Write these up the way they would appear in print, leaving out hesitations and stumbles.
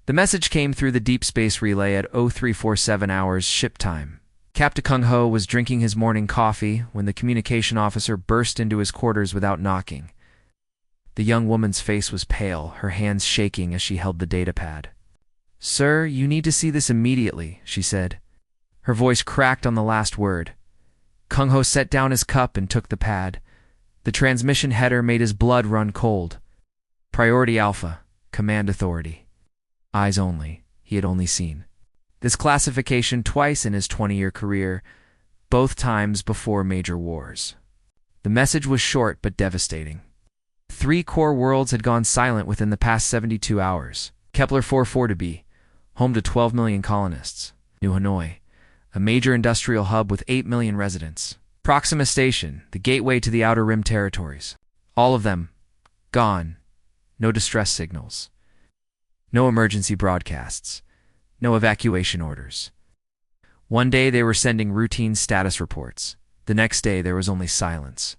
The message came through the deep space relay at 0347 hours ship time. Captain Kung Ho was drinking his morning coffee when the communication officer burst into his quarters without knocking. The young woman's face was pale, her hands shaking as she held the datapad. "Sir, you need to see this immediately," she said. Her voice cracked on the last word. Kung Ho set down his cup and took the pad. The transmission header made his blood run cold. Priority Alpha, Command Authority. Eyes only, he had only seen this classification twice in his 20-year career, both times before major wars. The message was short but devastating. 3 core worlds had gone silent within the past 72 hours. Kepler 440b, home to 12 million colonists. New Hanoi, a major industrial hub with 8 million residents. Proxima Station, the gateway to the Outer Rim territories. All of them gone. No distress signals. No emergency broadcasts. No evacuation orders. One day they were sending routine status reports. The next day there was only silence.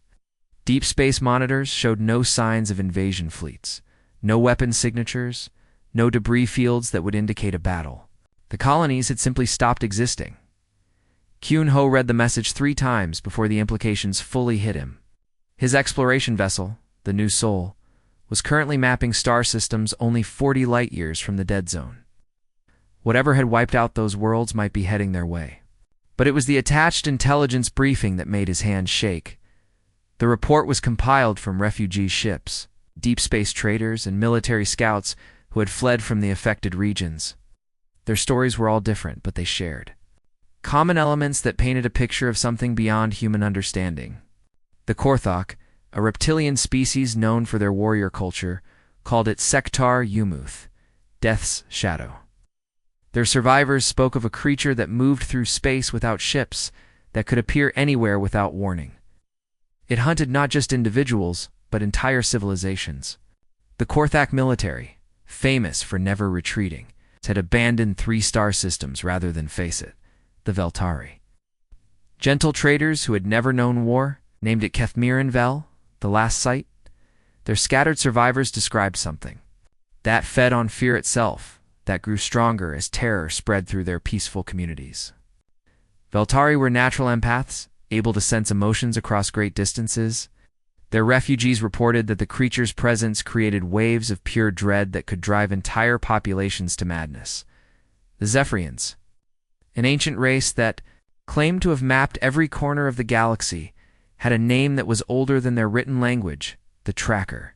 Deep space monitors showed no signs of invasion fleets. No weapon signatures. No debris fields that would indicate a battle. The colonies had simply stopped existing. Kyun Ho read the message 3 times before the implications fully hit him. His exploration vessel, the New Soul, was currently mapping star systems only 40 light-years from the dead zone. Whatever had wiped out those worlds might be heading their way. But it was the attached intelligence briefing that made his hands shake. The report was compiled from refugee ships, deep space traders, and military scouts who had fled from the affected regions. Their stories were all different, but they shared common elements that painted a picture of something beyond human understanding. The Korthok, a reptilian species known for their warrior culture, called it Sektar Yumuth, Death's Shadow. Their survivors spoke of a creature that moved through space without ships, that could appear anywhere without warning. It hunted not just individuals, but entire civilizations. The Korthak military, famous for never retreating, had abandoned 3 star systems rather than face it, the Veltari. Gentle traders who had never known war named it Kethmiran Vel, the last site. Their scattered survivors described something that fed on fear itself, that grew stronger as terror spread through their peaceful communities. Veltari were natural empaths, able to sense emotions across great distances. Their refugees reported that the creature's presence created waves of pure dread that could drive entire populations to madness. The Zephyrians, an ancient race that claimed to have mapped every corner of the galaxy, had a name that was older than their written language, the Tracker.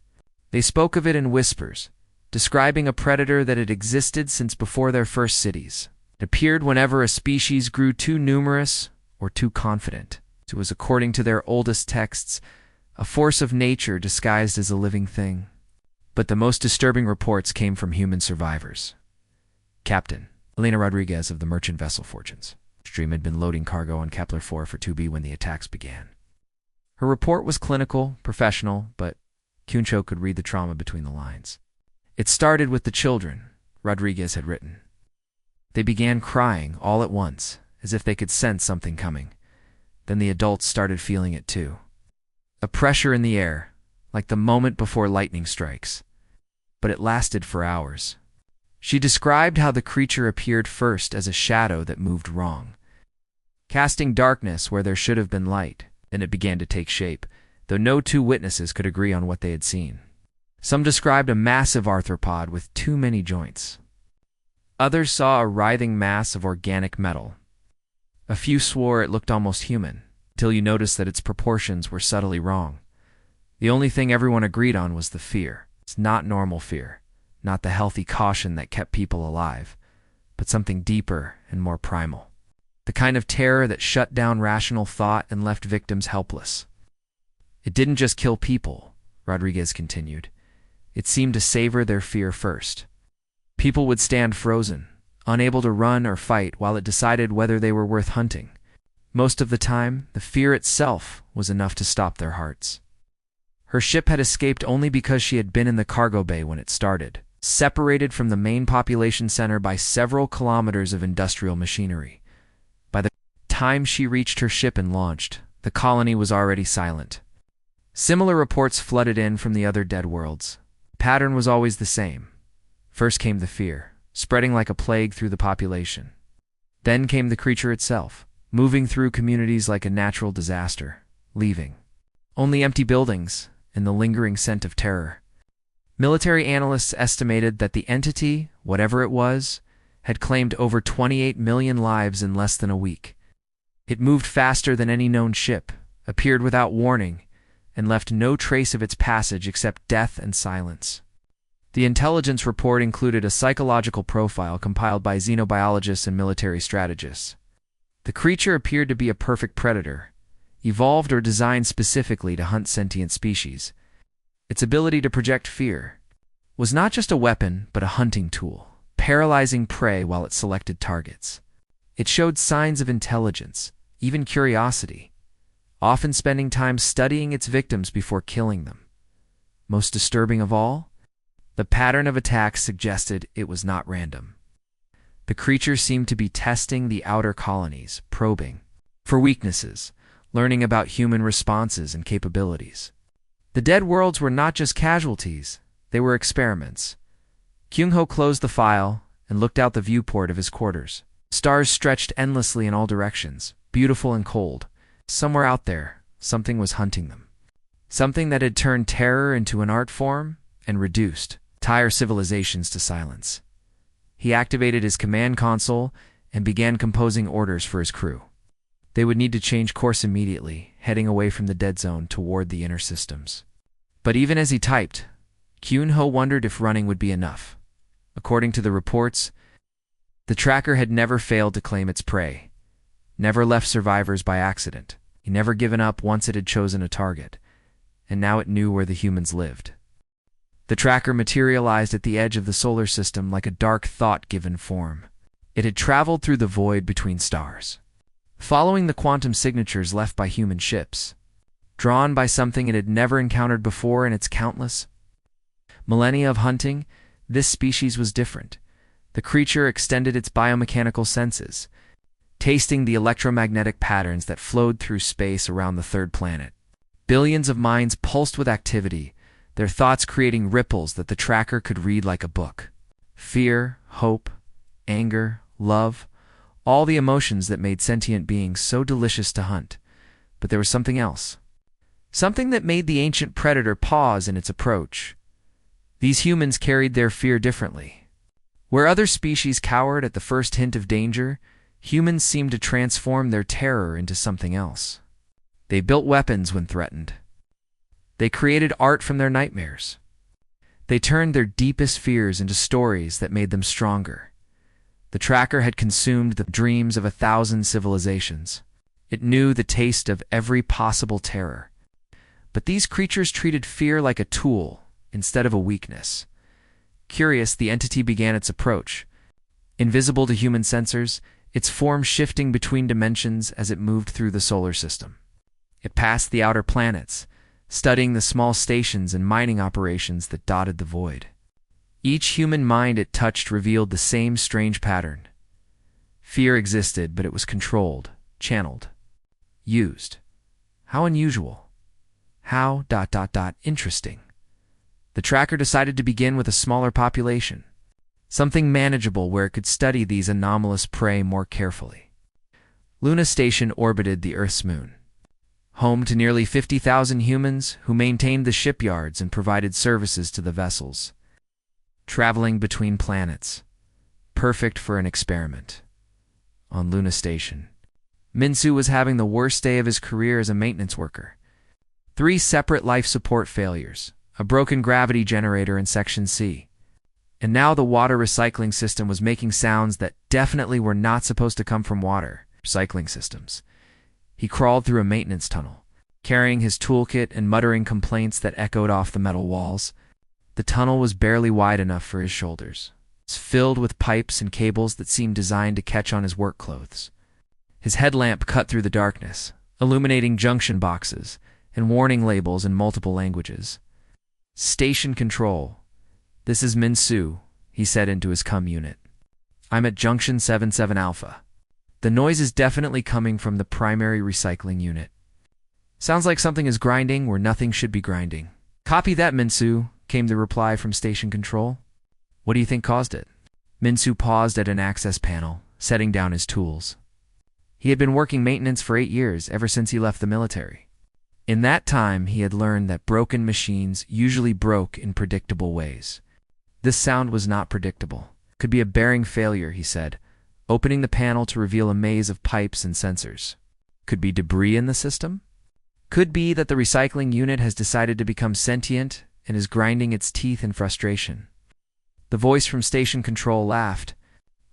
They spoke of it in whispers, describing a predator that had existed since before their first cities. It appeared whenever a species grew too numerous or too confident. It was, according to their oldest texts, a force of nature disguised as a living thing. But the most disturbing reports came from human survivors. Captain Elena Rodriguez of the merchant vessel Fortunes Stream had been loading cargo on Kepler 4 for 2B when the attacks began. Her report was clinical, professional, but Kyuncho could read the trauma between the lines. It started with the children, Rodriguez had written. They began crying all at once, as if they could sense something coming. Then the adults started feeling it too. A pressure in the air, like the moment before lightning strikes. But it lasted for hours. She described how the creature appeared first as a shadow that moved wrong, casting darkness where there should have been light. Then it began to take shape, though no 2 witnesses could agree on what they had seen. Some described a massive arthropod with too many joints. Others saw a writhing mass of organic metal. A few swore it looked almost human, till you noticed that its proportions were subtly wrong. The only thing everyone agreed on was the fear. It's not normal fear, not the healthy caution that kept people alive, but something deeper and more primal. The kind of terror that shut down rational thought and left victims helpless. It didn't just kill people, Rodriguez continued. It seemed to savor their fear first. People would stand frozen, unable to run or fight while it decided whether they were worth hunting. Most of the time, the fear itself was enough to stop their hearts. Her ship had escaped only because she had been in the cargo bay when it started, separated from the main population center by several kilometers of industrial machinery. By the time she reached her ship and launched, the colony was already silent. Similar reports flooded in from the other dead worlds. The pattern was always the same. First came the fear, spreading like a plague through the population. Then came the creature itself, moving through communities like a natural disaster, leaving only empty buildings and the lingering scent of terror. Military analysts estimated that the entity, whatever it was, had claimed over 28 million lives in less than a week. It moved faster than any known ship, appeared without warning, and left no trace of its passage except death and silence. The intelligence report included a psychological profile compiled by xenobiologists and military strategists. The creature appeared to be a perfect predator, evolved or designed specifically to hunt sentient species. Its ability to project fear was not just a weapon, but a hunting tool, paralyzing prey while it selected targets. It showed signs of intelligence, even curiosity, often spending time studying its victims before killing them. Most disturbing of all, the pattern of attacks suggested it was not random. The creature seemed to be testing the outer colonies, probing for weaknesses, learning about human responses and capabilities. The dead worlds were not just casualties, they were experiments. Kyung-ho closed the file and looked out the viewport of his quarters. Stars stretched endlessly in all directions, beautiful and cold. Somewhere out there, something was hunting them. Something that had turned terror into an art form and reduced entire civilizations to silence. He activated his command console and began composing orders for his crew. They would need to change course immediately, heading away from the dead zone toward the inner systems. But even as he typed, Kyun-ho wondered if running would be enough. According to the reports, the tracker had never failed to claim its prey, never left survivors by accident. He never given up once it had chosen a target, and now it knew where the humans lived. The tracker materialized at the edge of the solar system like a dark thought given form. It had traveled through the void between stars, following the quantum signatures left by human ships, drawn by something it had never encountered before in its countless millennia of hunting. This species was different. The creature extended its biomechanical senses, tasting the electromagnetic patterns that flowed through space around the third planet. Billions of minds pulsed with activity, their thoughts creating ripples that the tracker could read like a book. Fear, hope, anger, love, all the emotions that made sentient beings so delicious to hunt. But there was something else. Something that made the ancient predator pause in its approach. These humans carried their fear differently. Where other species cowered at the first hint of danger, humans seemed to transform their terror into something else. They built weapons when threatened. They created art from their nightmares. They turned their deepest fears into stories that made them stronger. The tracker had consumed the dreams of 1,000 civilizations. It knew the taste of every possible terror. But these creatures treated fear like a tool instead of a weakness. Curious, the entity began its approach. Invisible to human sensors, its form shifting between dimensions as it moved through the solar system. It passed the outer planets, studying the small stations and mining operations that dotted the void. Each human mind it touched revealed the same strange pattern. Fear existed, but it was controlled, channeled, used. How unusual. How ... interesting. The tracker decided to begin with a smaller population, something manageable where it could study these anomalous prey more carefully. Luna Station orbited the Earth's moon, home to nearly 50,000 humans who maintained the shipyards and provided services to the vessels. Traveling between planets, perfect for an experiment. On Luna Station, Minsu was having the worst day of his career as a maintenance worker. 3 separate life support failures, a broken gravity generator in Section C. And now the water recycling system was making sounds that definitely were not supposed to come from water recycling systems. He crawled through a maintenance tunnel, carrying his toolkit and muttering complaints that echoed off the metal walls. The tunnel was barely wide enough for his shoulders. It's filled with pipes and cables that seemed designed to catch on his work clothes. His headlamp cut through the darkness, illuminating junction boxes and warning labels in multiple languages. Station control. This is Minsu, he said into his CUM unit. I'm at Junction 77 Alpha. The noise is definitely coming from the primary recycling unit. Sounds like something is grinding where nothing should be grinding. Copy that, Minsu, came the reply from station control. What do you think caused it? Minsu paused at an access panel, setting down his tools. He had been working maintenance for 8 years, ever since he left the military. In that time, he had learned that broken machines usually broke in predictable ways. This sound was not predictable. Could be a bearing failure, he said, opening the panel to reveal a maze of pipes and sensors. Could be debris in the system? Could be that the recycling unit has decided to become sentient and is grinding its teeth in frustration. The voice from station control laughed.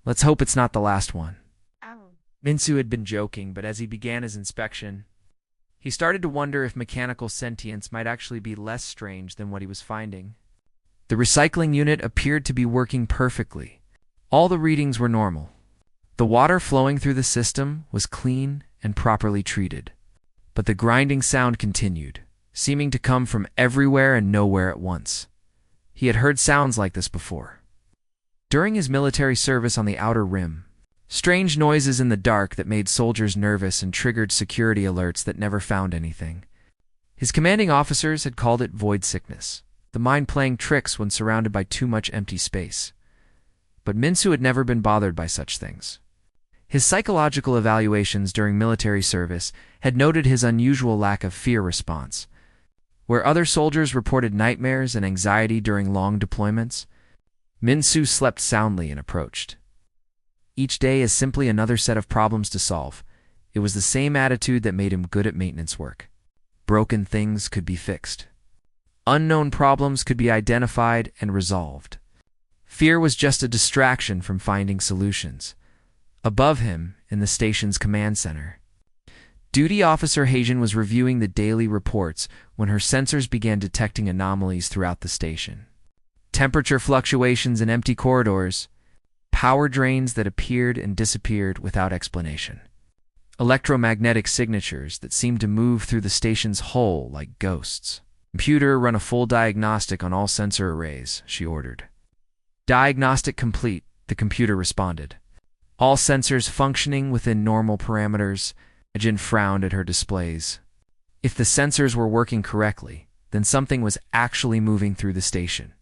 Let's hope it's not the last one. Minsu had been joking, but as he began his inspection, he started to wonder if mechanical sentience might actually be less strange than what he was finding. The recycling unit appeared to be working perfectly. All the readings were normal. The water flowing through the system was clean and properly treated. But the grinding sound continued, seeming to come from everywhere and nowhere at once. He had heard sounds like this before. During his military service on the Outer Rim, strange noises in the dark that made soldiers nervous and triggered security alerts that never found anything. His commanding officers had called it void sickness, the mind playing tricks when surrounded by too much empty space. But Minsu had never been bothered by such things. His psychological evaluations during military service had noted his unusual lack of fear response. Where other soldiers reported nightmares and anxiety during long deployments, Minsu slept soundly and approached each day as simply another set of problems to solve. It was the same attitude that made him good at maintenance work. Broken things could be fixed. Unknown problems could be identified and resolved. Fear was just a distraction from finding solutions. Above him, in the station's command center, Duty Officer Hajian was reviewing the daily reports when her sensors began detecting anomalies throughout the station. Temperature fluctuations in empty corridors, power drains that appeared and disappeared without explanation, electromagnetic signatures that seemed to move through the station's hull like ghosts. Computer, run a full diagnostic on all sensor arrays, she ordered. Diagnostic complete, the computer responded. All sensors functioning within normal parameters. Hajian frowned at her displays. If the sensors were working correctly, then something was actually moving through the station.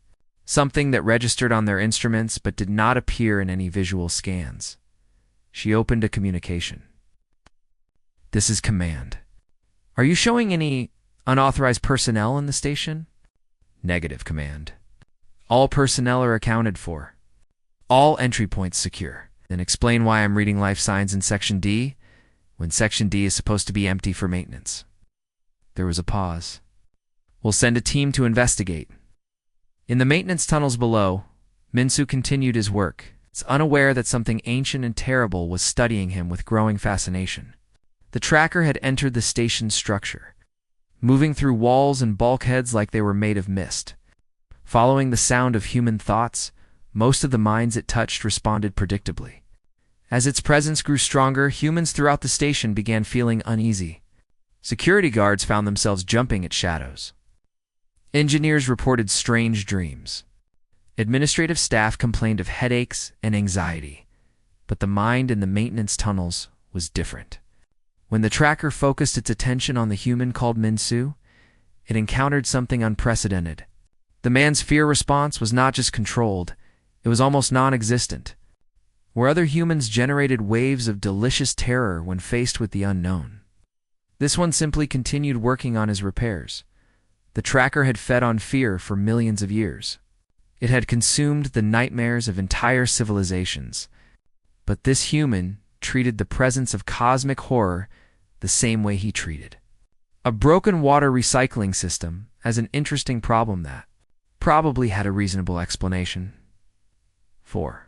Something that registered on their instruments but did not appear in any visual scans. She opened a communication. This is command. Are you showing any unauthorized personnel in the station? Negative, command. All personnel are accounted for. All entry points secure. Then explain why I'm reading life signs in Section D, when Section D is supposed to be empty for maintenance. There was a pause. We'll send a team to investigate. In the maintenance tunnels below, Minsu continued his work, unaware that something ancient and terrible was studying him with growing fascination. The tracker had entered the station's structure, moving through walls and bulkheads like they were made of mist. Following the sound of human thoughts, most of the minds it touched responded predictably. As its presence grew stronger, humans throughout the station began feeling uneasy. Security guards found themselves jumping at shadows. Engineers reported strange dreams. Administrative staff complained of headaches and anxiety. But the mind in the maintenance tunnels was different. When the tracker focused its attention on the human called Minsu, it encountered something unprecedented. The man's fear response was not just controlled, it was almost non-existent. Where other humans generated waves of delicious terror when faced with the unknown, this one simply continued working on his repairs. The tracker had fed on fear for millions of years. It had consumed the nightmares of entire civilizations. But this human treated the presence of cosmic horror the same way he treated a broken water recycling system as an interesting problem that probably had a reasonable explanation. 4.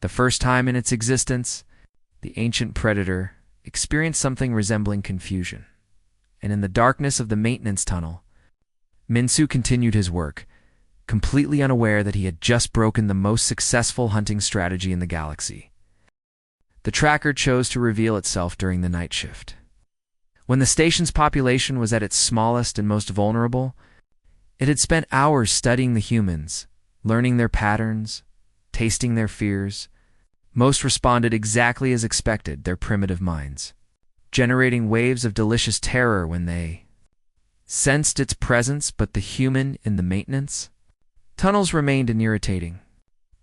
The first time in its existence, the ancient predator experienced something resembling confusion. And in the darkness of the maintenance tunnel, Minsu continued his work, completely unaware that he had just broken the most successful hunting strategy in the galaxy. The tracker chose to reveal itself during the night shift. When the station's population was at its smallest and most vulnerable, it had spent hours studying the humans, learning their patterns, tasting their fears. Most responded exactly as expected, their primitive minds, generating waves of delicious terror when they sensed its presence. But the human in the maintenance tunnels remained an irritating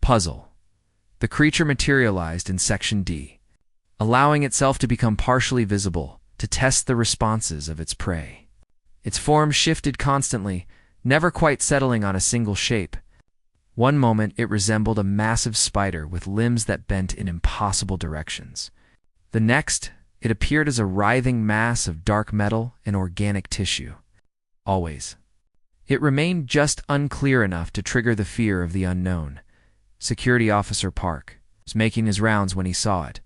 puzzle. The creature materialized in Section D, allowing itself to become partially visible to test the responses of its prey. Its form shifted constantly, never quite settling on a single shape. One moment it resembled a massive spider with limbs that bent in impossible directions. The next, it appeared as a writhing mass of dark metal and organic tissue. Always. It remained just unclear enough to trigger the fear of the unknown. Security Officer Park was making his rounds when he saw it.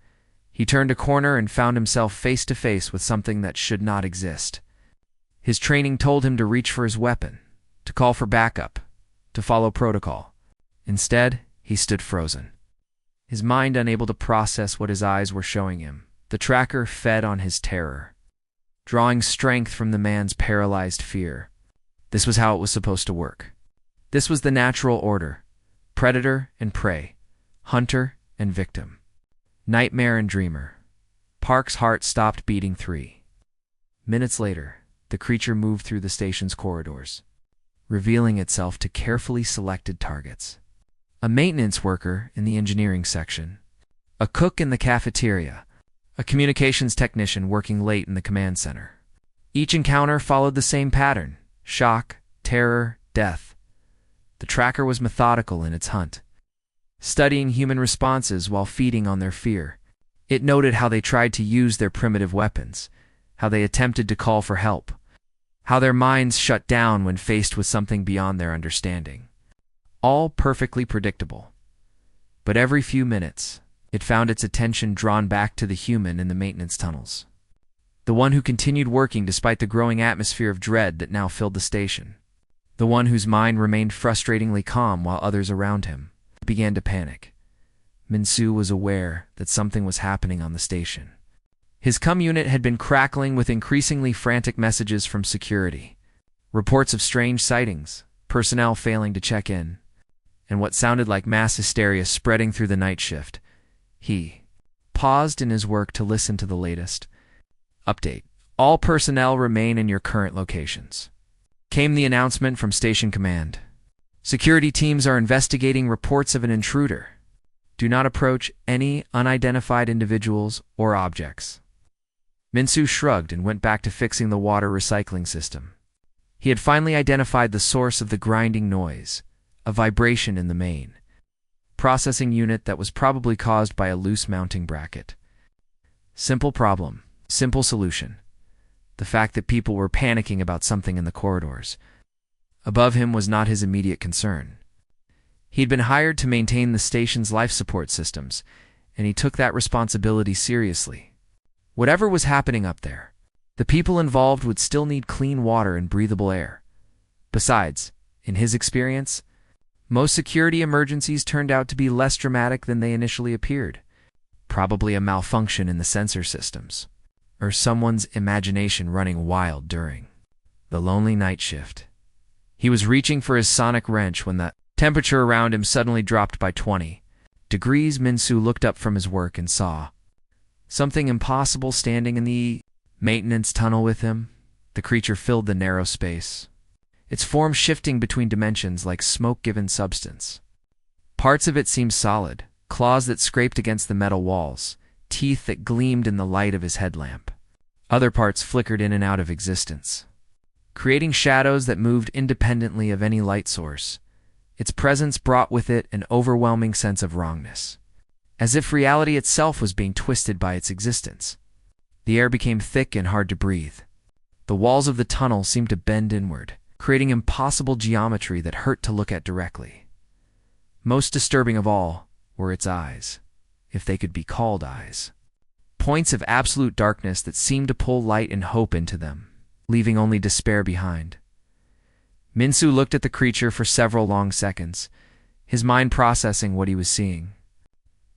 He turned a corner and found himself face to face with something that should not exist. His training told him to reach for his weapon, to call for backup, to follow protocol. Instead, he stood frozen, his mind unable to process what his eyes were showing him. The tracker fed on his terror, drawing strength from the man's paralyzed fear. This was how it was supposed to work. This was the natural order: predator and prey, hunter and victim, nightmare and dreamer. Park's heart stopped beating 3 minutes later. The creature moved through the station's corridors, revealing itself to carefully selected targets. A maintenance worker in the engineering section, a cook in the cafeteria, a communications technician working late in the command center. Each encounter followed the same pattern: shock, terror, death. The tracker was methodical in its hunt, studying human responses while feeding on their fear. It noted how they tried to use their primitive weapons, how they attempted to call for help, how their minds shut down when faced with something beyond their understanding. All perfectly predictable. But every few minutes, it found its attention drawn back to the human in the maintenance tunnels, the one who continued working despite the growing atmosphere of dread that now filled the station, the one whose mind remained frustratingly calm while others around him began to panic. Minsu was aware that something was happening on the station. His comm unit had been crackling with increasingly frantic messages from security, reports of strange sightings, personnel failing to check in, and what sounded like mass hysteria spreading through the night shift. He paused in his work to listen to the latest update. All personnel remain in your current locations. Came the announcement from Station Command. Security teams are investigating reports of an intruder. Do not approach any unidentified individuals or objects. Minsu shrugged and went back to fixing the water recycling system. He had finally identified the source of the grinding noise, a vibration in the main processing unit that was probably caused by a loose mounting bracket. Simple problem, simple solution. The fact that people were panicking about something in the corridors above him was not his immediate concern. He'd been hired to maintain the station's life support systems, and he took that responsibility seriously. Whatever was happening up there, the people involved would still need clean water and breathable air. Besides, in his experience, most security emergencies turned out to be less dramatic than they initially appeared. Probably a malfunction in the sensor systems, or someone's imagination running wild during the lonely night shift. He was reaching for his sonic wrench when the temperature around him suddenly dropped by 20 degrees. Minsu looked up from his work and saw something impossible standing in the maintenance tunnel with him. The creature filled the narrow space, its form shifting between dimensions like smoke-given substance. Parts of it seemed solid, claws that scraped against the metal walls, teeth that gleamed in the light of his headlamp. Other parts flickered in and out of existence, creating shadows that moved independently of any light source. Its presence brought with it an overwhelming sense of wrongness, as if reality itself was being twisted by its existence. The air became thick and hard to breathe. The walls of the tunnel seemed to bend inward, creating impossible geometry that hurt to look at directly. Most disturbing of all were its eyes, if they could be called eyes. Points of absolute darkness that seemed to pull light and hope into them, leaving only despair behind. Minsu looked at the creature for several long seconds, his mind processing what he was seeing.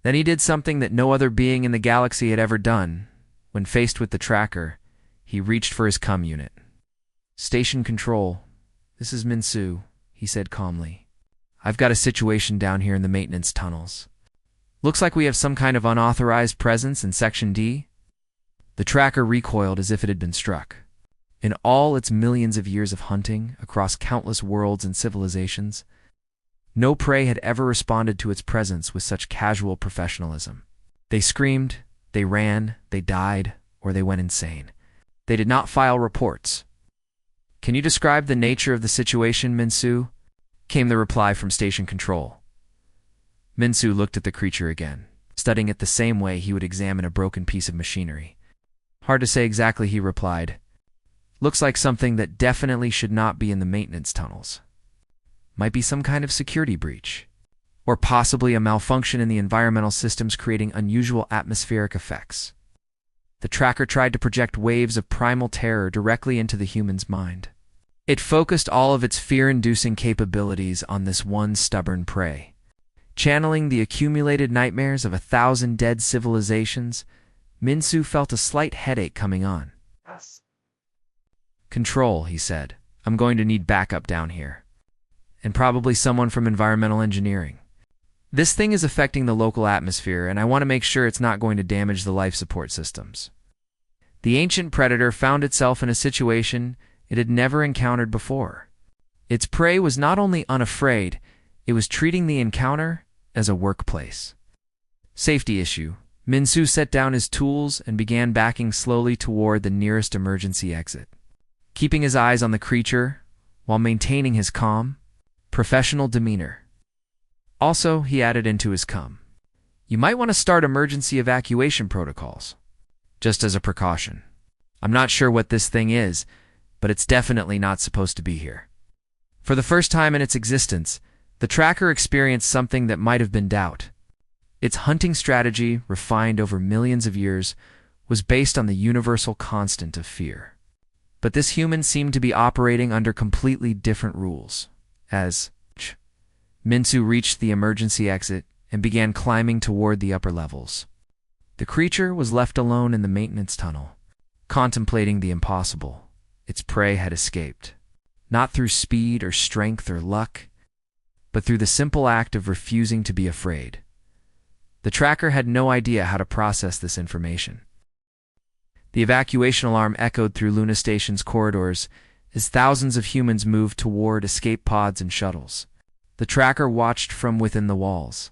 Then he did something that no other being in the galaxy had ever done. When faced with the tracker, he reached for his comm unit. "Station Control, this is Minsu," he said calmly. "I've got a situation down here in the maintenance tunnels. Looks like we have some kind of unauthorized presence in Section D." The tracker recoiled as if it had been struck. In all its millions of years of hunting across countless worlds and civilizations, No prey had ever responded to its presence with such casual professionalism. They screamed, they ran, they died, or they went insane. They did not file reports. "Can you describe the nature of the situation, Minsu?" came the reply from station control. Minsu looked at the creature again, studying it the same way he would examine a broken piece of machinery. "Hard to say exactly," he replied. "Looks like something that definitely should not be in the maintenance tunnels. Might be some kind of security breach, or possibly a malfunction in the environmental systems creating unusual atmospheric effects." The tracker tried to project waves of primal terror directly into the human's mind. It focused all of its fear-inducing capabilities on this one stubborn prey. Channeling the accumulated nightmares of 1,000 dead civilizations, Minsu felt a slight headache coming on. "Control," he said. "I'm going to need backup down here. And probably someone from environmental engineering. This thing is affecting the local atmosphere, and I want to make sure it's not going to damage the life support systems." The ancient predator found itself in a situation it had never encountered before. Its prey was not only unafraid, it was treating the encounter as a workplace. Safety issue. Minsu set down his tools and began backing slowly toward the nearest emergency exit, keeping his eyes on the creature while maintaining his calm, professional demeanor. Also, he added into his "You might want to start emergency evacuation protocols, just as a precaution. I'm not sure what this thing is, but it's definitely not supposed to be here." For the first time in its existence, the tracker experienced something that might have been doubt. Its hunting strategy, refined over millions of years, was based on the universal constant of fear. But this human seemed to be operating under completely different rules. As Minsu reached the emergency exit and began climbing toward the upper levels, the creature was left alone in the maintenance tunnel, contemplating the impossible. Its prey had escaped, not through speed or strength or luck, but through the simple act of refusing to be afraid. The tracker had no idea how to process this information. The evacuation alarm echoed through Luna Station's corridors as thousands of humans moved toward escape pods and shuttles. The tracker watched from within the walls,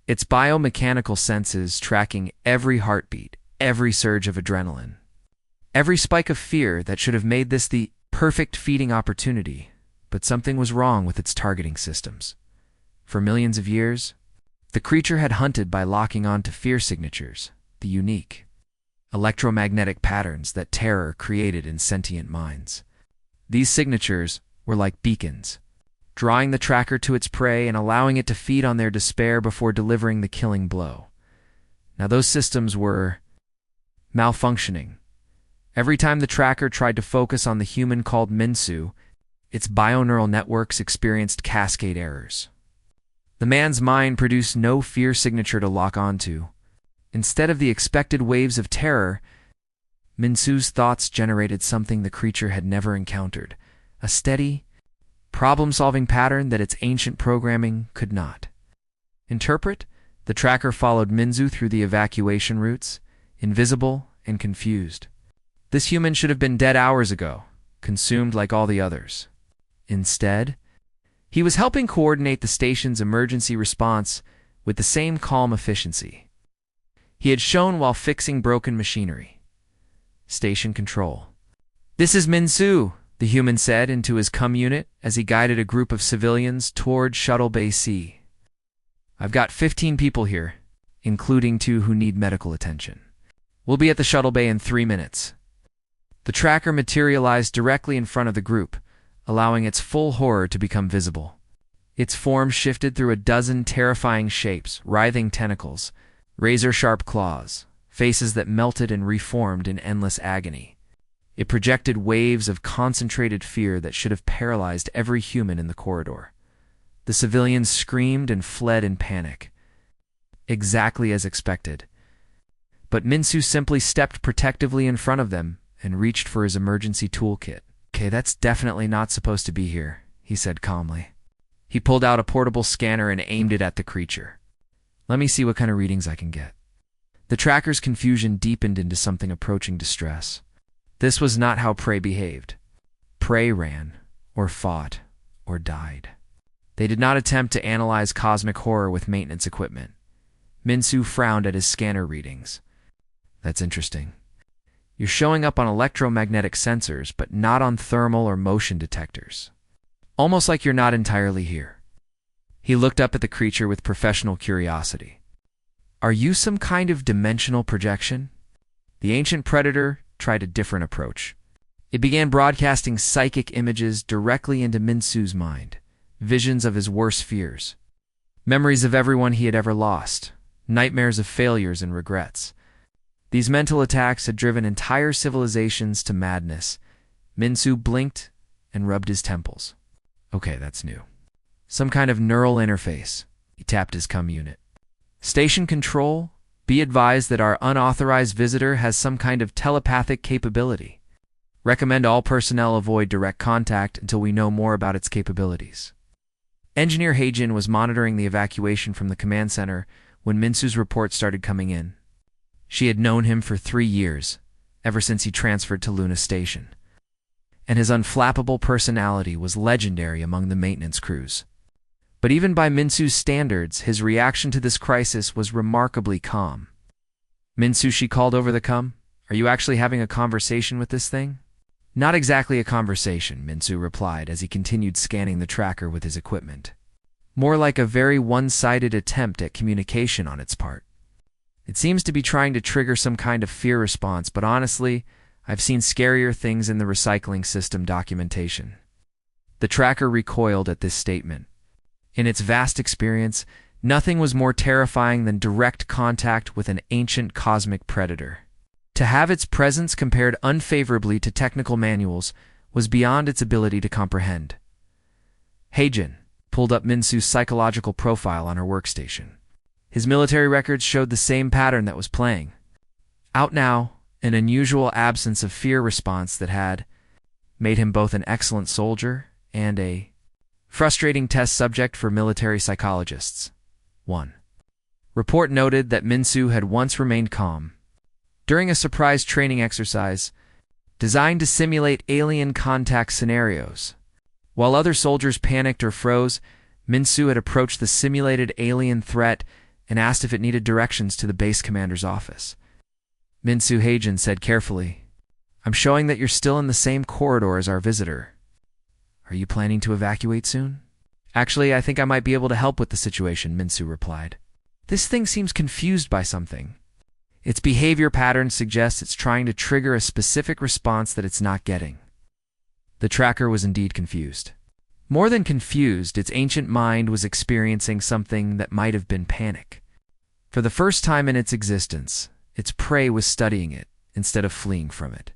its biomechanical senses tracking every heartbeat, every surge of adrenaline, every spike of fear that should have made this the perfect feeding opportunity. But something was wrong with its targeting systems. For millions of years, the creature had hunted by locking on to fear signatures, the unique electromagnetic patterns that terror created in sentient minds. These signatures were like beacons, drawing the tracker to its prey and allowing it to feed on their despair before delivering the killing blow. Now those systems were malfunctioning. Every time the tracker tried to focus on the human called Minsu, its bioneural networks experienced cascade errors. The man's mind produced no fear signature to lock onto. Instead of the expected waves of terror, Minsu's thoughts generated something the creature had never encountered, a steady, problem-solving pattern that its ancient programming could not interpret. The tracker followed Minsu through the evacuation routes, invisible and confused. This human should have been dead hours ago, consumed like all the others. Instead, he was helping coordinate the station's emergency response with the same calm efficiency he had shown while fixing broken machinery. Station control. "This is Minsu," the human said into his unit as he guided a group of civilians toward Shuttle Bay C. "I've got 15 people here, including 2 who need medical attention. We'll be at the Shuttle Bay in 3 minutes." The tracker materialized directly in front of the group, allowing its full horror to become visible. Its form shifted through a dozen terrifying shapes, writhing tentacles, razor-sharp claws, faces that melted and reformed in endless agony. It projected waves of concentrated fear that should have paralyzed every human in the corridor. The civilians screamed and fled in panic, exactly as expected. But Minsu simply stepped protectively in front of them and reached for his emergency toolkit. "Okay, that's definitely not supposed to be here," he said calmly. He pulled out a portable scanner and aimed it at the creature. "Let me see what kind of readings I can get." The tracker's confusion deepened into something approaching distress. This was not how prey behaved. Prey ran, or fought, or died. They did not attempt to analyze cosmic horror with maintenance equipment. Minsu frowned at his scanner readings. That's interesting. You're showing up on electromagnetic sensors, but not on thermal or motion detectors. Almost like you're not entirely here. He looked up at the creature with professional curiosity. Are you some kind of dimensional projection? The ancient predator tried a different approach. It began broadcasting psychic images directly into Minsu's mind, visions of his worst fears, memories of everyone he had ever lost, nightmares of failures and regrets. These mental attacks had driven entire civilizations to madness. Minsu blinked and rubbed his temples. Okay, that's new. Some kind of neural interface. He tapped his comm unit. Station control, be advised that our unauthorized visitor has some kind of telepathic capability. Recommend all personnel avoid direct contact until we know more about its capabilities. Engineer Heijin was monitoring the evacuation from the command center when Minsu's report started coming in. She had known him for 3 years, ever since he transferred to Luna Station. And his unflappable personality was legendary among the maintenance crews. But even by Minsu's standards, his reaction to this crisis was remarkably calm. Minsu, she called over the comm. Are you actually having a conversation with this thing? Not exactly a conversation, Minsu replied as he continued scanning the tracker with his equipment. More like a very one-sided attempt at communication on its part. It seems to be trying to trigger some kind of fear response, but honestly, I've seen scarier things in the recycling system documentation. The tracker recoiled at this statement. In its vast experience, nothing was more terrifying than direct contact with an ancient cosmic predator. To have its presence compared unfavorably to technical manuals was beyond its ability to comprehend. Heijin pulled up Minsu's psychological profile on her workstation. His military records showed the same pattern that was playing. Out now, an unusual absence of fear response that had made him both an excellent soldier and a frustrating test subject for military psychologists. 1. Report noted that Minsu had once remained calm. During a surprise training exercise designed to simulate alien contact scenarios. While other soldiers panicked or froze, Minsu had approached the simulated alien threat and asked if it needed directions to the base commander's office. Minsu Heijin said carefully, I'm showing that you're still in the same corridor as our visitor. Are you planning to evacuate soon? Actually, I think I might be able to help with the situation, Minsu replied. This thing seems confused by something. Its behavior pattern suggests it's trying to trigger a specific response that it's not getting. The tracker was indeed confused. More than confused, its ancient mind was experiencing something that might have been panic. For the first time in its existence, its prey was studying it instead of fleeing from it.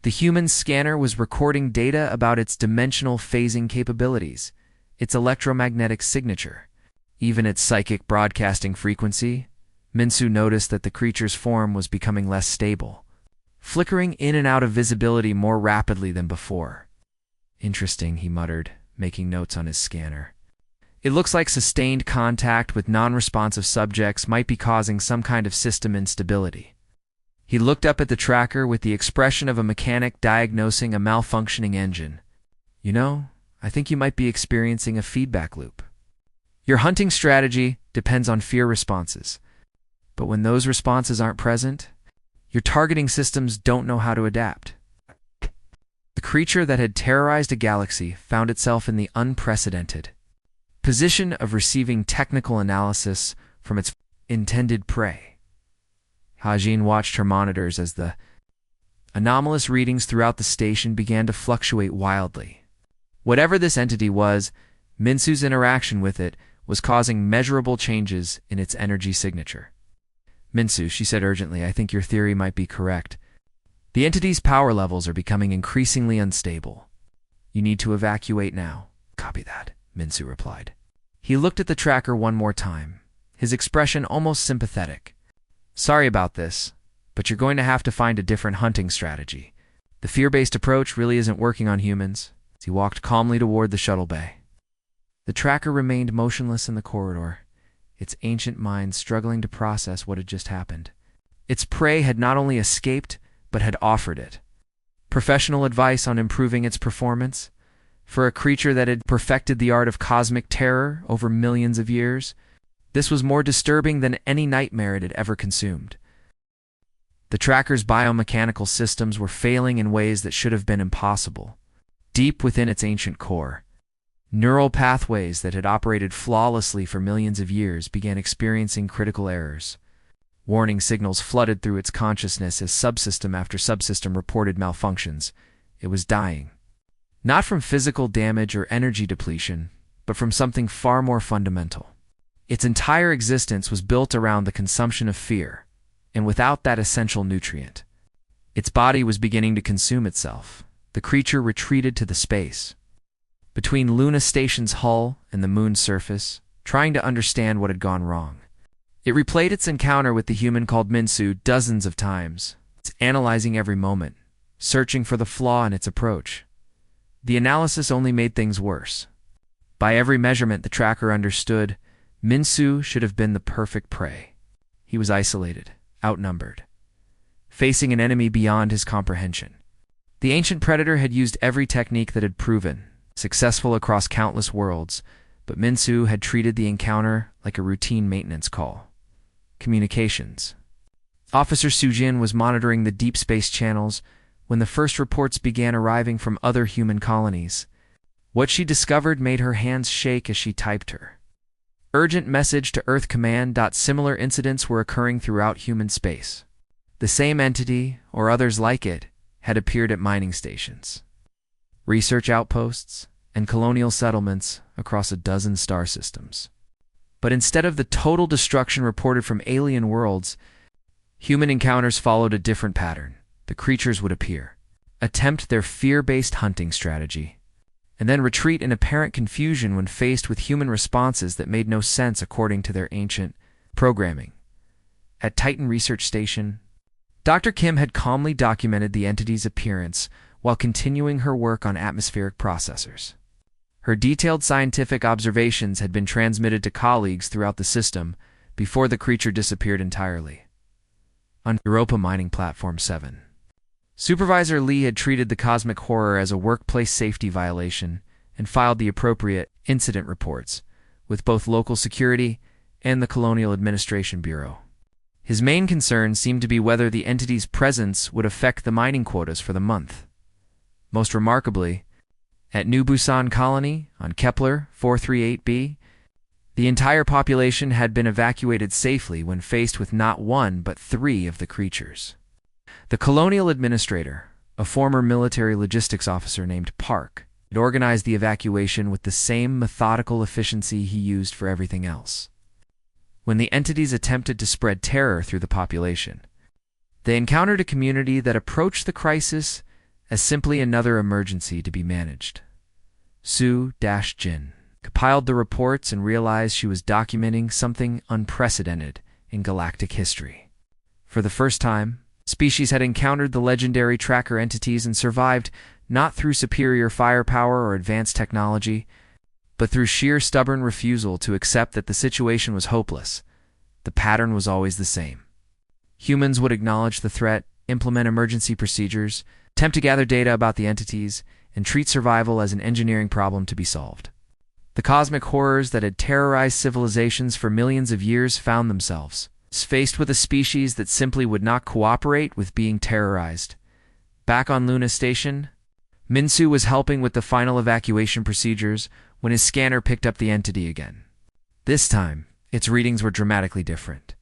The human scanner was recording data about its dimensional phasing capabilities, its electromagnetic signature, even its psychic broadcasting frequency. Minsu noticed that the creature's form was becoming less stable, flickering in and out of visibility more rapidly than before. Interesting, he muttered, making notes on his scanner. It looks like sustained contact with non-responsive subjects might be causing some kind of system instability. He looked up at the tracker with the expression of a mechanic diagnosing a malfunctioning engine. You know, I think you might be experiencing a feedback loop. Your hunting strategy depends on fear responses. But when those responses aren't present, your targeting systems don't know how to adapt. The creature that had terrorized a galaxy found itself in the unprecedented position of receiving technical analysis from its intended prey. Heijin watched her monitors as the anomalous readings throughout the station began to fluctuate wildly. Whatever this entity was, Minsu's interaction with it was causing measurable changes in its energy signature. Minsu, she said urgently, I think your theory might be correct. The entity's power levels are becoming increasingly unstable. You need to evacuate now. Copy that, Minsu replied. He looked at the tracker one more time, his expression almost sympathetic. Sorry about this, but you're going to have to find a different hunting strategy. The fear-based approach really isn't working on humans. As he walked calmly toward the shuttle bay. The tracker remained motionless in the corridor, its ancient mind struggling to process what had just happened. Its prey had not only escaped, but had offered it professional advice on improving its performance, For a creature that had perfected the art of cosmic terror over millions of years, this was more disturbing than any nightmare it had ever consumed. The tracker's biomechanical systems were failing in ways that should have been impossible. Deep within its ancient core, neural pathways that had operated flawlessly for millions of years began experiencing critical errors. Warning signals flooded through its consciousness as subsystem after subsystem reported malfunctions. It was dying. Not from physical damage or energy depletion, but from something far more fundamental. Its entire existence was built around the consumption of fear, and without that essential nutrient, its body was beginning to consume itself. The creature retreated to the space between Luna Station's hull and the moon's surface, trying to understand what had gone wrong. It replayed its encounter with the human called Minsu dozens of times. It's analyzing every moment, searching for the flaw in its approach. The analysis only made things worse. By every measurement the tracker understood, Minsu should have been the perfect prey. He was isolated, outnumbered, facing an enemy beyond his comprehension. The ancient predator had used every technique that had proven successful across countless worlds, but Minsu had treated the encounter like a routine maintenance call. Communications. Officer Sujin was monitoring the deep space channels when the first reports began arriving from other human colonies. What she discovered made her hands shake as she typed her. Urgent message to Earth Command. Similar incidents were occurring throughout human space. The same entity, or others like it, had appeared at mining stations, research outposts, and colonial settlements across a dozen star systems. But instead of the total destruction reported from alien worlds, human encounters followed a different pattern. The creatures would appear, attempt their fear-based hunting strategy, and then retreat in apparent confusion when faced with human responses that made no sense according to their ancient programming. At Titan Research Station, Dr. Kim had calmly documented the entity's appearance while continuing her work on atmospheric processors. Her detailed scientific observations had been transmitted to colleagues throughout the system before the creature disappeared entirely. On Europa Mining Platform 7, Supervisor Lee had treated the cosmic horror as a workplace safety violation and filed the appropriate incident reports with both local security and the Colonial Administration Bureau. His main concern seemed to be whether the entity's presence would affect the mining quotas for the month. Most remarkably, at New Busan Colony on Kepler 438b, the entire population had been evacuated safely when faced with not one but three of the creatures. The colonial administrator, a former military logistics officer named Park, had organized the evacuation with the same methodical efficiency he used for everything else. When the entities attempted to spread terror through the population, they encountered a community that approached the crisis as simply another emergency to be managed. Su-Jin compiled the reports and realized she was documenting something unprecedented in galactic history. For the first time, species had encountered the legendary tracker entities and survived not through superior firepower or advanced technology, but through sheer stubborn refusal to accept that the situation was hopeless. The pattern was always the same. Humans would acknowledge the threat, implement emergency procedures, attempt to gather data about the entities, and treat survival as an engineering problem to be solved. The cosmic horrors that had terrorized civilizations for millions of years found themselves faced with a species that simply would not cooperate with being terrorized. Back on Luna Station, Minsu was helping with the final evacuation procedures when his scanner picked up the entity again. This time, its readings were dramatically different.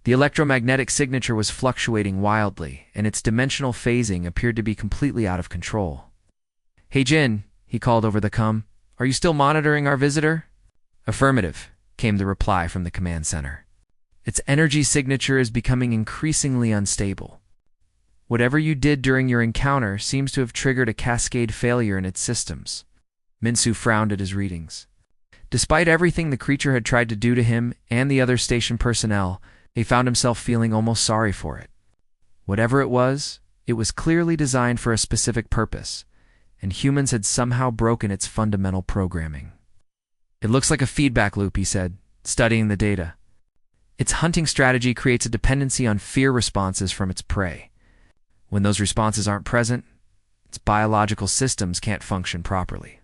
The electromagnetic signature was fluctuating wildly, and its dimensional phasing appeared to be completely out of control. "Hey Jin," he called over the comm, "are you still monitoring our visitor?" "Affirmative," came the reply from the command center. "Its energy signature is becoming increasingly unstable. Whatever you did during your encounter seems to have triggered a cascade failure in its systems." Minsu frowned at his readings. Despite everything the creature had tried to do to him and the other station personnel, he found himself feeling almost sorry for it. Whatever it was clearly designed for a specific purpose, and humans had somehow broken its fundamental programming. "It looks like a feedback loop," he said, studying the data. "Its hunting strategy creates a dependency on fear responses from its prey. When those responses aren't present, its biological systems can't function properly."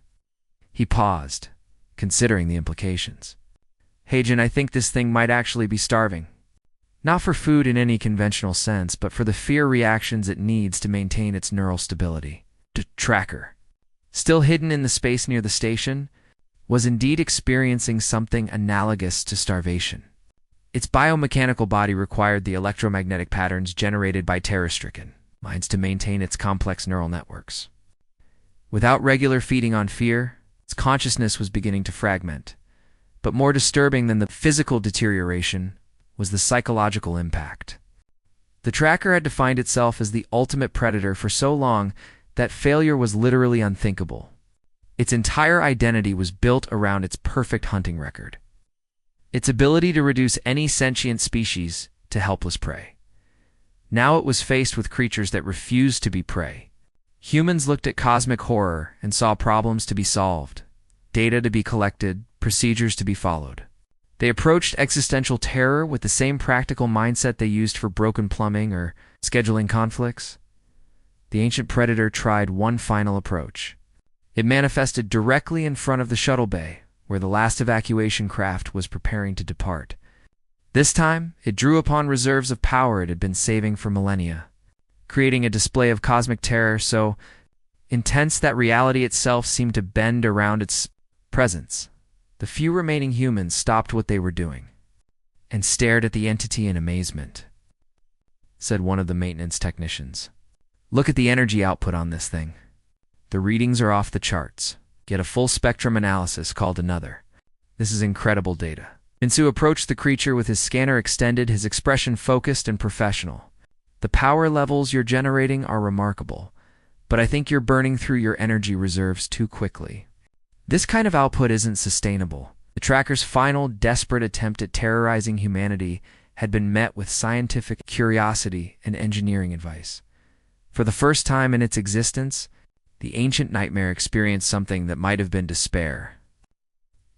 He paused, considering the implications. Heijin, I think this thing might actually be starving. Not for food in any conventional sense, but for the fear reactions it needs to maintain its neural stability. Tracker, still hidden in the space near the station, was indeed experiencing something analogous to starvation. Its biomechanical body required the electromagnetic patterns generated by terror-stricken minds to maintain its complex neural networks. Without regular feeding on fear, its consciousness was beginning to fragment. But more disturbing than the physical deterioration was the psychological impact. The tracker had defined itself as the ultimate predator for so long that failure was literally unthinkable. Its entire identity was built around its perfect hunting record. Its ability to reduce any sentient species to helpless prey. Now it was faced with creatures that refused to be prey. Humans looked at cosmic horror and saw problems to be solved, data to be collected, procedures to be followed. They approached existential terror with the same practical mindset they used for broken plumbing or scheduling conflicts. The ancient predator tried one final approach. It manifested directly in front of the shuttle bay, where the last evacuation craft was preparing to depart. This time, it drew upon reserves of power it had been saving for millennia, creating a display of cosmic terror so intense that reality itself seemed to bend around its presence. The few remaining humans stopped what they were doing and stared at the entity in amazement. Said one of the maintenance technicians. Look at the energy output on this thing. The readings are off the charts. Get a full spectrum analysis called another. This is incredible data. Minsu approached the creature with his scanner extended, his expression focused and professional. The power levels you're generating are remarkable, but I think you're burning through your energy reserves too quickly. This kind of output isn't sustainable. The tracker's final, desperate attempt at terrorizing humanity had been met with scientific curiosity and engineering advice. For the first time in its existence, the ancient nightmare experienced something that might have been despair.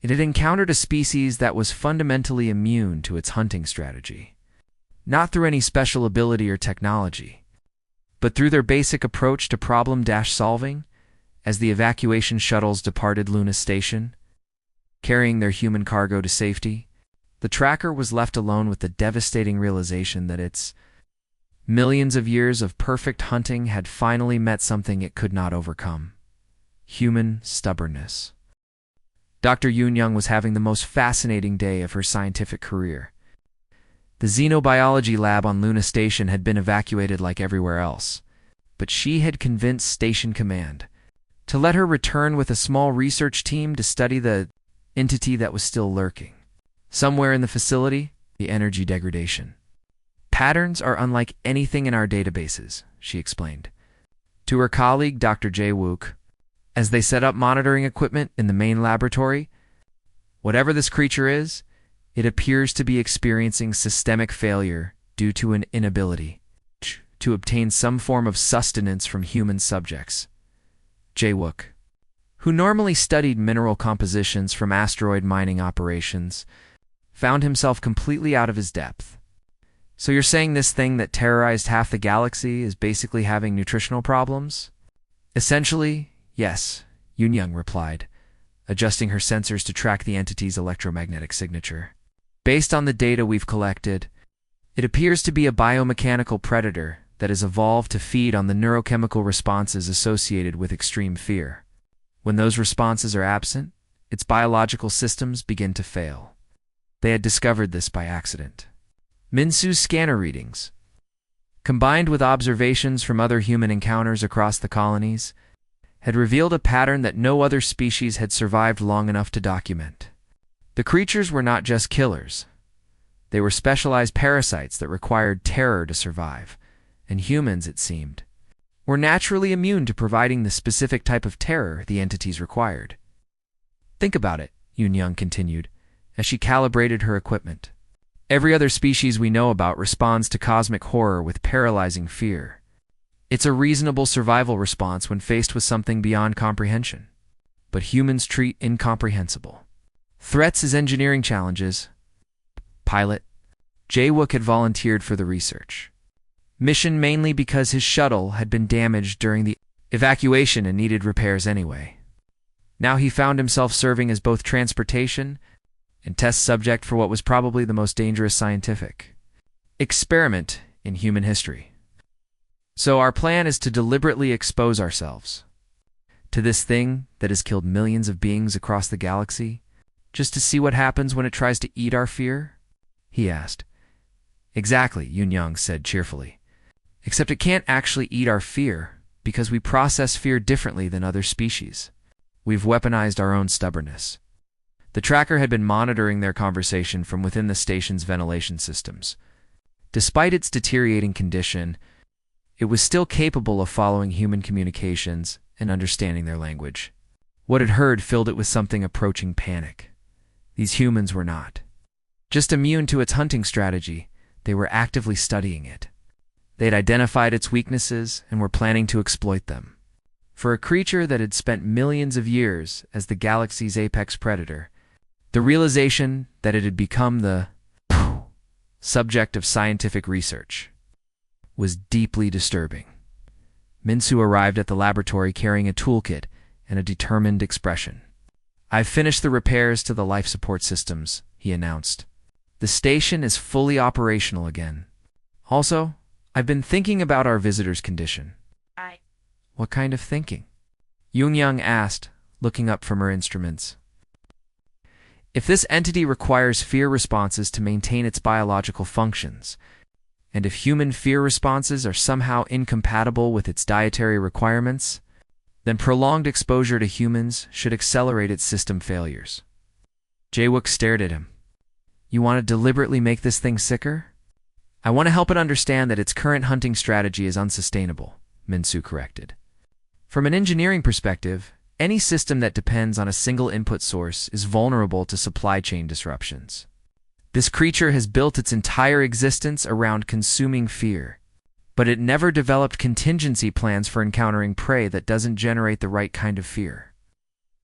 It had encountered a species that was fundamentally immune to its hunting strategy. Not through any special ability or technology, but through their basic approach to problem-solving. As the evacuation shuttles departed Luna Station, carrying their human cargo to safety, the tracker was left alone with the devastating realization that its millions of years of perfect hunting had finally met something it could not overcome: human stubbornness. Dr. Yoon-young was having the most fascinating day of her scientific career. The xenobiology lab on Luna Station had been evacuated like everywhere else, but she had convinced Station Command to let her return with a small research team to study the entity that was still lurking somewhere in the facility: the energy degradation. Patterns are unlike anything in our databases, she explained to her colleague, Dr. Jae-wook, as they set up monitoring equipment in the main laboratory. Whatever this creature is, it appears to be experiencing systemic failure due to an inability to obtain some form of sustenance from human subjects. Jae-wook, who normally studied mineral compositions from asteroid mining operations, found himself completely out of his depth. So you're saying this thing that terrorized half the galaxy is basically having nutritional problems? Essentially, yes, Yoon-young replied, adjusting her sensors to track the entity's electromagnetic signature. Based on the data we've collected, it appears to be a biomechanical predator that has evolved to feed on the neurochemical responses associated with extreme fear. When those responses are absent, its biological systems begin to fail. They had discovered this by accident. Minsu's scanner readings, combined with observations from other human encounters across the colonies, had revealed a pattern that no other species had survived long enough to document. The creatures were not just killers. They were specialized parasites that required terror to survive, and humans, it seemed, were naturally immune to providing the specific type of terror the entities required. Think about it, Yoon-young continued, as she calibrated her equipment. Every other species we know about responds to cosmic horror with paralyzing fear. It's a reasonable survival response when faced with something beyond comprehension. But humans treat incomprehensible threats as engineering challenges. Pilot Jae-wook had volunteered for the research mission mainly because his shuttle had been damaged during the evacuation and needed repairs anyway. Now he found himself serving as both transportation and test subject for what was probably the most dangerous scientific experiment in human history. So our plan is to deliberately expose ourselves to this thing that has killed millions of beings across the galaxy, just to see what happens when it tries to eat our fear? He asked. Exactly, Yun said cheerfully. Except it can't actually eat our fear because we process fear differently than other species. We've weaponized our own stubbornness. The tracker had been monitoring their conversation from within the station's ventilation systems. Despite its deteriorating condition, it was still capable of following human communications and understanding their language. What it heard filled it with something approaching panic. These humans were not just immune to its hunting strategy, they were actively studying it. They had identified its weaknesses and were planning to exploit them. For a creature that had spent millions of years as the galaxy's apex predator, the realization that it had become the subject of scientific research was deeply disturbing. Minsu arrived at the laboratory carrying a toolkit and a determined expression. I've finished the repairs to the life support systems, he announced. The station is fully operational again. Also, I've been thinking about our visitor's condition. What kind of thinking? Young asked, looking up from her instruments. If this entity requires fear responses to maintain its biological functions, and if human fear responses are somehow incompatible with its dietary requirements, then prolonged exposure to humans should accelerate its system failures. Jae-wook stared at him. You want to deliberately make this thing sicker? I want to help it understand that its current hunting strategy is unsustainable, Minsu corrected. From an engineering perspective, any system that depends on a single input source is vulnerable to supply chain disruptions. This creature has built its entire existence around consuming fear, but it never developed contingency plans for encountering prey that doesn't generate the right kind of fear.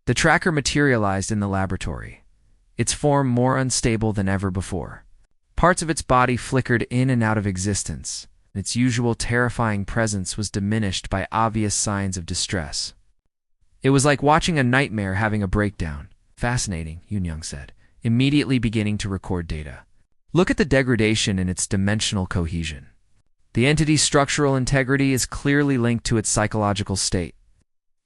The tracker materialized in the laboratory, its form more unstable than ever before. Parts of its body flickered in and out of existence, and its usual terrifying presence was diminished by obvious signs of distress. It was like watching a nightmare having a breakdown. Fascinating, Yoon said, immediately beginning to record data. Look at the degradation in its dimensional cohesion. The entity's structural integrity is clearly linked to its psychological state.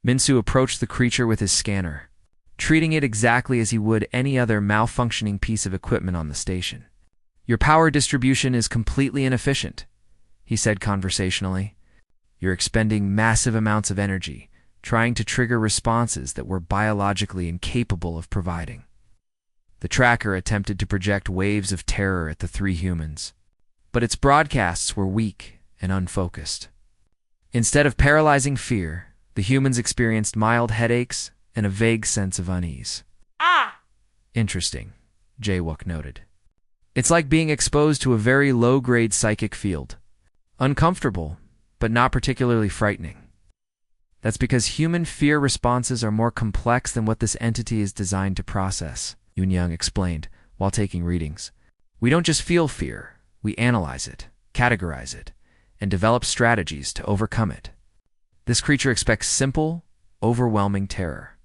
Minsu approached the creature with his scanner, treating it exactly as he would any other malfunctioning piece of equipment on the station. Your power distribution is completely inefficient, he said conversationally. You're expending massive amounts of energy, trying to trigger responses that we're biologically incapable of providing. The tracker attempted to project waves of terror at the three humans, but its broadcasts were weak and unfocused. Instead of paralyzing fear, the humans experienced mild headaches and a vague sense of unease. Interesting, Jae-wook noted. It's like being exposed to a very low-grade psychic field. Uncomfortable, but not particularly frightening. That's because human fear responses are more complex than what this entity is designed to process, Yoon explained, while taking readings. We don't just feel fear, we analyze it, categorize it, and develop strategies to overcome it. This creature expects simple, overwhelming terror.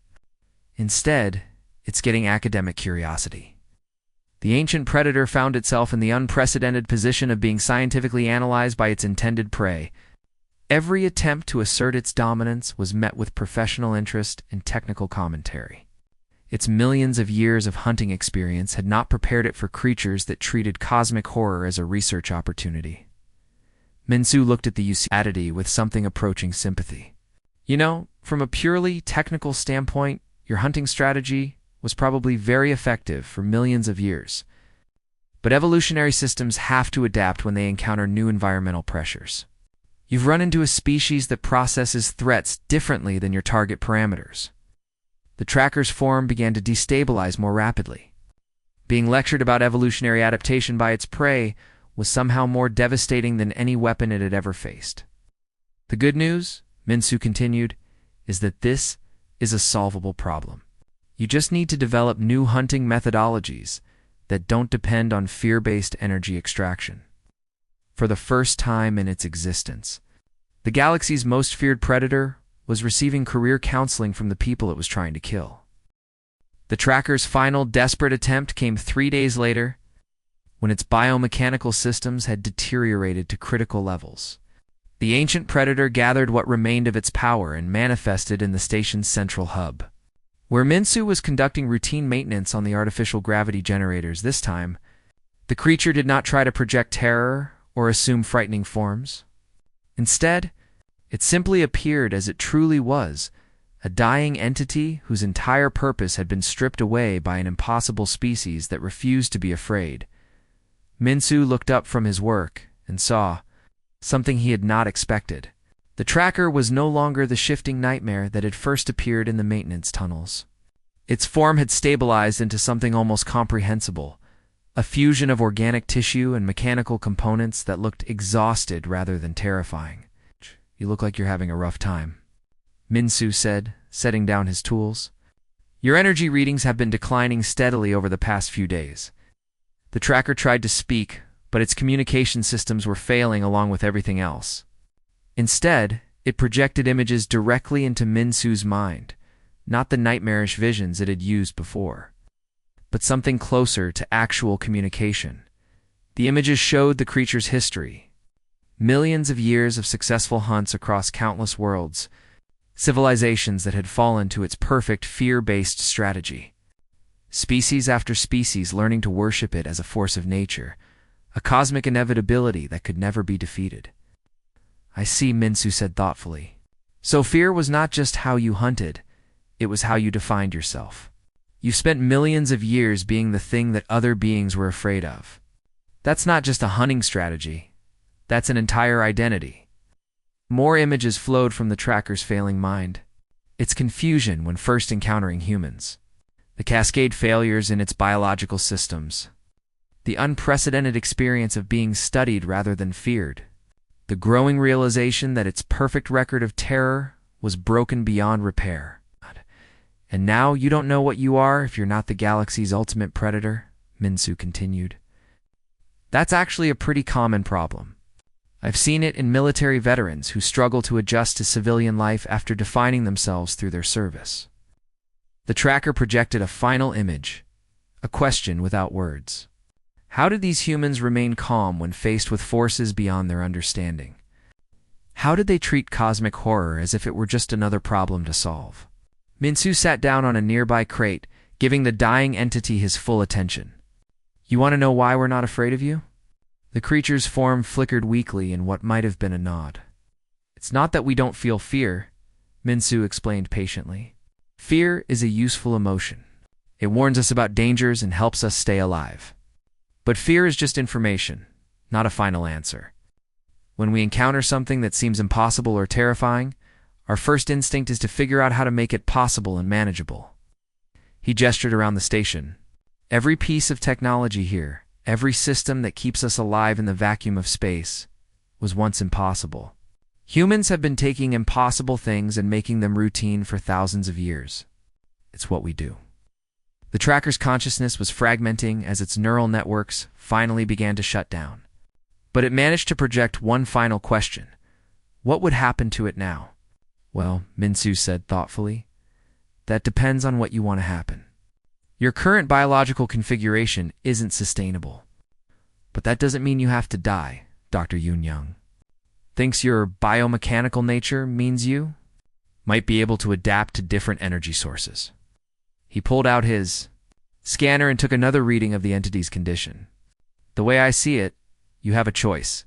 Instead, it's getting academic curiosity. The ancient predator found itself in the unprecedented position of being scientifically analyzed by its intended prey. Every attempt to assert its dominance was met with professional interest and technical commentary. Its millions of years of hunting experience had not prepared it for creatures that treated cosmic horror as a research opportunity. Minsu looked at the entity with something approaching sympathy. From a purely technical standpoint, your hunting strategy was probably very effective for millions of years. But evolutionary systems have to adapt when they encounter new environmental pressures. You've run into a species that processes threats differently than your target parameters. The tracker's form began to destabilize more rapidly. Being lectured about evolutionary adaptation by its prey was somehow more devastating than any weapon it had ever faced. The good news, Minsu continued, is that this is a solvable problem. You just need to develop new hunting methodologies that don't depend on fear-based energy extraction. For the first time in its existence, the galaxy's most feared predator was receiving career counseling from the people it was trying to kill. The tracker's final desperate attempt came 3 days later, when its biomechanical systems had deteriorated to critical levels. The ancient predator gathered what remained of its power and manifested in the station's central hub. Where Minsu was conducting routine maintenance on the artificial gravity generators this time, the creature did not try to project terror or assume frightening forms. Instead, it simply appeared as it truly was, a dying entity whose entire purpose had been stripped away by an impossible species that refused to be afraid. Minsu looked up from his work and saw something he had not expected. The tracker was no longer the shifting nightmare that had first appeared in the maintenance tunnels. Its form had stabilized into something almost comprehensible, a fusion of organic tissue and mechanical components that looked exhausted rather than terrifying. "You look like you're having a rough time," Minsu said, setting down his tools. "Your energy readings have been declining steadily over the past few days." The tracker tried to speak, but its communication systems were failing along with everything else. Instead, it projected images directly into Minsu's mind, not the nightmarish visions it had used before, but something closer to actual communication. The images showed the creature's history, millions of years of successful hunts across countless worlds, civilizations that had fallen to its perfect fear-based strategy. Species after species learning to worship it as a force of nature, a cosmic inevitability that could never be defeated. "I see," Minsu said thoughtfully. "So fear was not just how you hunted, it was how you defined yourself. You spent millions of years being the thing that other beings were afraid of. That's not just a hunting strategy, that's an entire identity." More images flowed from the tracker's failing mind. Its confusion when first encountering humans, the cascade failures in its biological systems, the unprecedented experience of being studied rather than feared, the growing realization that its perfect record of terror was broken beyond repair. "And now you don't know what you are if you're not the galaxy's ultimate predator," Minsu continued. "That's actually a pretty common problem. I've seen it in military veterans who struggle to adjust to civilian life after defining themselves through their service." The tracker projected a final image, a question without words. How did these humans remain calm when faced with forces beyond their understanding? How did they treat cosmic horror as if it were just another problem to solve? Minsu sat down on a nearby crate, giving the dying entity his full attention. "You want to know why we're not afraid of you?" The creature's form flickered weakly in what might have been a nod. "It's not that we don't feel fear," Minsu explained patiently. "Fear is a useful emotion. It warns us about dangers and helps us stay alive. But fear is just information, not a final answer. When we encounter something that seems impossible or terrifying, our first instinct is to figure out how to make it possible and manageable." He gestured around the station. "Every piece of technology here, every system that keeps us alive in the vacuum of space, was once impossible. Humans have been taking impossible things and making them routine for thousands of years. It's what we do." The tracker's consciousness was fragmenting as its neural networks finally began to shut down. But it managed to project one final question. What would happen to it now? "Well," Minsu said thoughtfully, "that depends on what you want to happen. Your current biological configuration isn't sustainable. But that doesn't mean you have to die," Dr. Yoon-young thinks your biomechanical nature means you might be able to adapt to different energy sources. He pulled out his scanner and took another reading of the entity's condition. "The way I see it, you have a choice.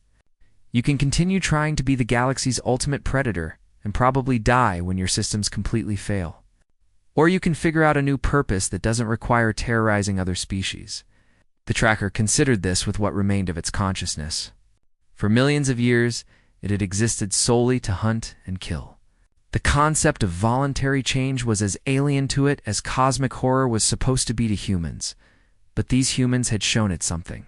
You can continue trying to be the galaxy's ultimate predator and probably die when your systems completely fail. Or you can figure out a new purpose that doesn't require terrorizing other species." The tracker considered this with what remained of its consciousness. For millions of years, it had existed solely to hunt and kill. The concept of voluntary change was as alien to it as cosmic horror was supposed to be to humans, but these humans had shown it something.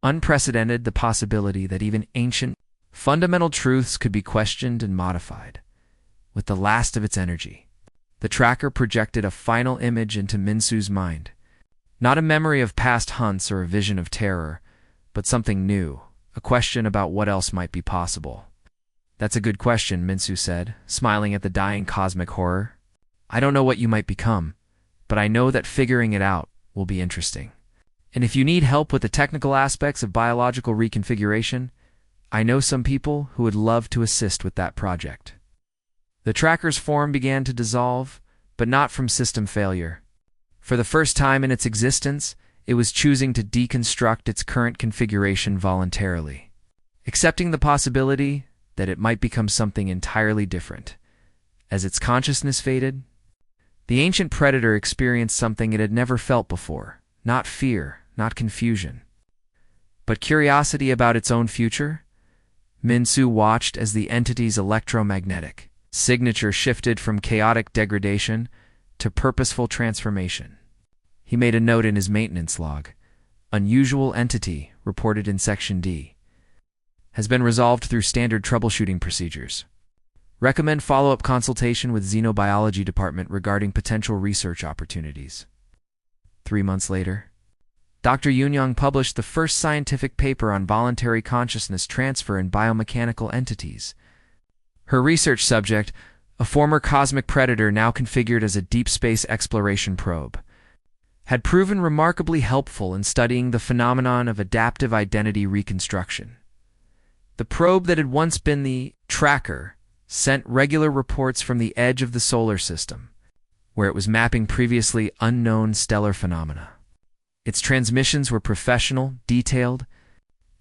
Unprecedented, the possibility that even ancient, fundamental truths could be questioned and modified. With the last of its energy, the tracker projected a final image into Minsu's mind. Not a memory of past hunts or a vision of terror, but something new, a question about what else might be possible. That's a good question, Minsu said, smiling at the dying cosmic horror. I don't know what you might become, but I know that figuring it out will be interesting. And if you need help with the technical aspects of biological reconfiguration, I know some people who would love to assist with that project. The tracker's form began to dissolve, but not from system failure. For the first time in its existence, it was choosing to deconstruct its current configuration voluntarily, accepting the possibility that it might become something entirely different. As its consciousness faded, the ancient predator experienced something it had never felt before, not fear, not confusion, but curiosity about its own future. Minsu watched as the entity's electromagnetic signature shifted from chaotic degradation to purposeful transformation. He made a note in his maintenance log. Unusual entity, reported in Section D, has been resolved through standard troubleshooting procedures. Recommend follow-up consultation with Xenobiology Department regarding potential research opportunities. 3 months later, Dr. Yunyang published the first scientific paper on voluntary consciousness transfer in biomechanical entities. Her research subject, a former cosmic predator now configured as a deep space exploration probe, had proven remarkably helpful in studying the phenomenon of adaptive identity reconstruction. The probe that had once been the tracker sent regular reports from the edge of the solar system, where it was mapping previously unknown stellar phenomena. Its transmissions were professional, detailed,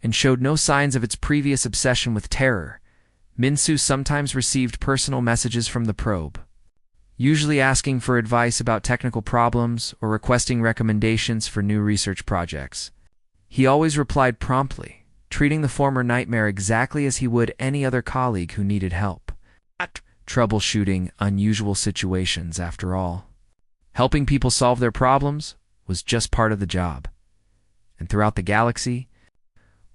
and showed no signs of its previous obsession with terror. Minsu sometimes received personal messages from the probe, usually asking for advice about technical problems or requesting recommendations for new research projects. He always replied promptly, treating the former nightmare exactly as he would any other colleague who needed help. Troubleshooting unusual situations, after all. Helping people solve their problems was just part of the job. And throughout the galaxy,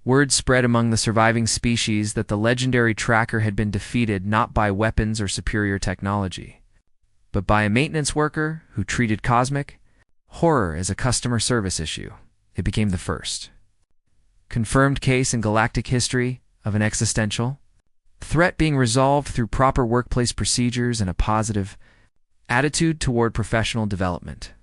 word spread among the surviving species that the legendary tracker had been defeated not by weapons or superior technology, but by a maintenance worker who treated cosmic horror as a customer service issue. It became the first confirmed case in galactic history of an existential threat being resolved through proper workplace procedures and a positive attitude toward professional development.